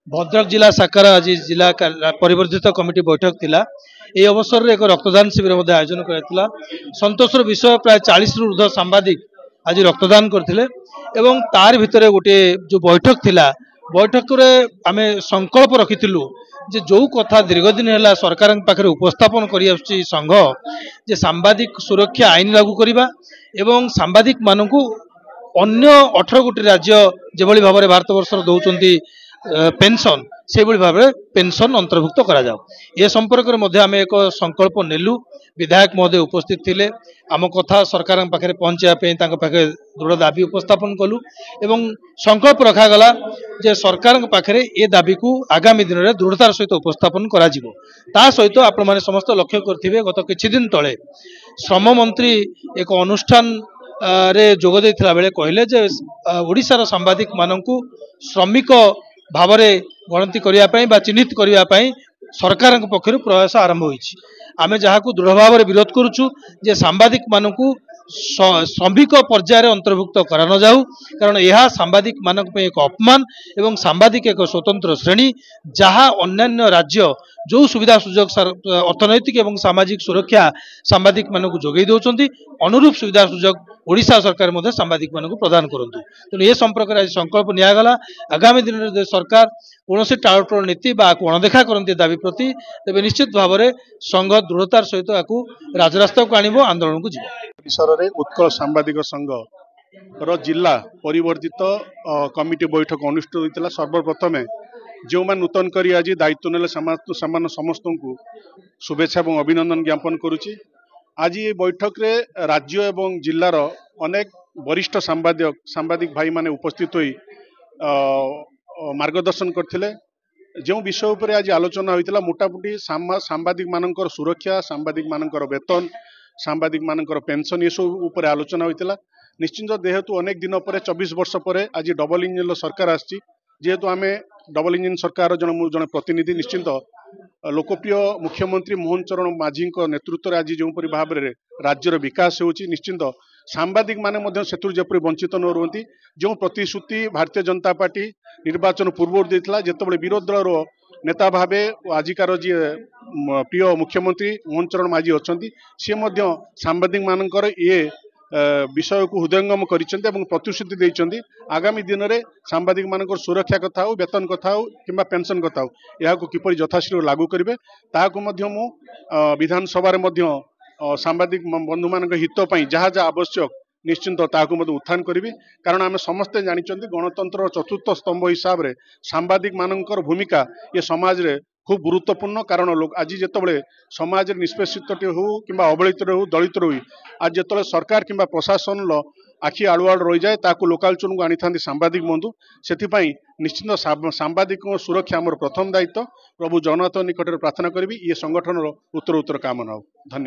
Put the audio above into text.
भद्रक जिला शाखार आज जिला परिवर्तित कमिटी बैठक थिला। ए अवसर में एक रक्तदान शिविर आयोजन कर संतोषर विषय प्राय 40 ऊर्ध सांबादिक आज रक्तदान करथिले एवं तार भितर गोटे जो बैठक थिला बैठक रे आमे संकल्प रखिथिलु जे जो कथा दीर्घ दिन है सरकार पाखे उपस्थापन कर संघ जे सांबादिक सुरक्षा आईन लागू करवा एवं सांबादिक मानू अन्य 18 गोटी राज्य जो भाव में भारत वर्ष दौरान पेंशन से भाव में पेंशन अंतर्भुक्त करा जाओ ए संपर्क में आम एक संकल्प नेलु। विधायक महोदय उपस्थित थिले आम कथा सरकार पाखे पहुंचापी पाखे दृढ़ दाबी उपस्थापन कलु एवं संकल्प रखागला जे सरकार पाखे ए दाबी को आगामी दिन में दृढ़तार सहित उपस्थापन करा जिवो। ता सहित आपण माने समस्त लक्ष्य करथिबे गत किछि दिन तले श्रम मंत्री एक अनुष्ठान रे जोग देथिला बेले कहले जे ओडिशार सांबादिक माननकु श्रमिक भाव में गणति करने चिन्हित करने सरकार पक्षर प्रयास आरंभ होईछि। आमे जहाँ को दृढ़ भाव में विरोध करुचु जे सांबादिक मानकु श्रमिक पर्यायर अंतर्भुक्त करा न जाऊ कारण यह सांबादिक मानक एक अपमान एवं सांबादिक एक स्वतंत्र श्रेणी जहाँ अन्य राज्य जो सुविधा सुजोग अर्थनैतिक एवं सामाजिक सुरक्षा सांबादिक मानक जोगई दौरान अनुरूप सुविधा सुजोग ओडिशा सरकार मध्य सांबादिक मानक प्रदान करंतु। तेणु ए संपर्क में आज संकल्प नियागला आगामी दिन में सरकार कौन टालटोल नीति अणदेखा करती दाबी प्रति तेज निश्चित भाव में संघ दृढ़तार सहित राजरास्ता को आनिबो आंदोलन को जीवो। परिसर उत्कल सांबादिक संघ जिला परिवर्तित कमिटी बैठक अनुष्ठित होता। सर्वप्रथमे जो मैंने नूतन कर आज दायित्व ने समस्त को शुभेच्छा और अभिनंदन ज्ञापन करुच्ची। आज ये बैठक रे राज्य एवं जिलार अनेक वरिष्ठ सांबादिक भाई माने उपस्थित होई मार्गदर्शन करथिले। जो विषय उपर आज आलोचना होइतिला मोटामोटी सांबादिक मानकर सुरक्षा सांबादिक मानकर वेतन सांबादिक मानकर पेंशन ये सब उपर आलोचना होइतिला। निश्चिंत जेहेतु अनेक दिन पर 24 वर्ष पर आज डबल इंजिन सरकार आछि जेहेतु आमे डबल इंजिन सरकार जन प्रतिनिधि निश्चिंत लोकप्रिय मुख्यमंत्री मोहन चरण माझी नेतृत्व में आज जो भाव में राज्यर विकास होची निश्चिंत सांबादिक माने सेतु जपरी वंचित न रुहति। जो प्रतिश्रुति भारतीय जनता पार्टी निर्वाचन पूर्व देता जितेबाला विरोधी दल नेता भावे आजिकार जी प्रिय मुख्यमंत्री मोहन चरण माझी अच्छा सी सांबादिक मानकर ये विषय को हृदयंगम कर प्रतिश्रुति देते आगामी दिन में सांबादिक मानकर सुरक्षा कथा हो वेतन कथा हो कि पेंशन कथा हो यह किपर यथाशीघ्र लागू करेंगे ताकू विधानसभा सांबादिक बंधु मान हित जहाँ जहाँ आवश्यक निश्चिंत ताकू उत्थान करी। कारण आम समस्ते जानते गणतंत्र चतुर्थ स्तंभ हिसाब से सांबादिक मानकर भूमिका ये समाज रे खूब गुरुत्वपूर्ण। कारण लोग आज जिते समाज निष्पेषित हो कि अवहेलित हो दलित हो आज जो सरकार कि प्रशासन आखि आड़ुआड़ रही जाए ताकू लोकाल चुन को आनी था सांबादिक बंधु से निश्चिंत सांबादिक सुरक्षा आमर प्रथम दायित्व। प्रभु जगन्नाथ निकट प्रार्थना करी ये संगठन उत्तर कामना हो। धन्यवाद।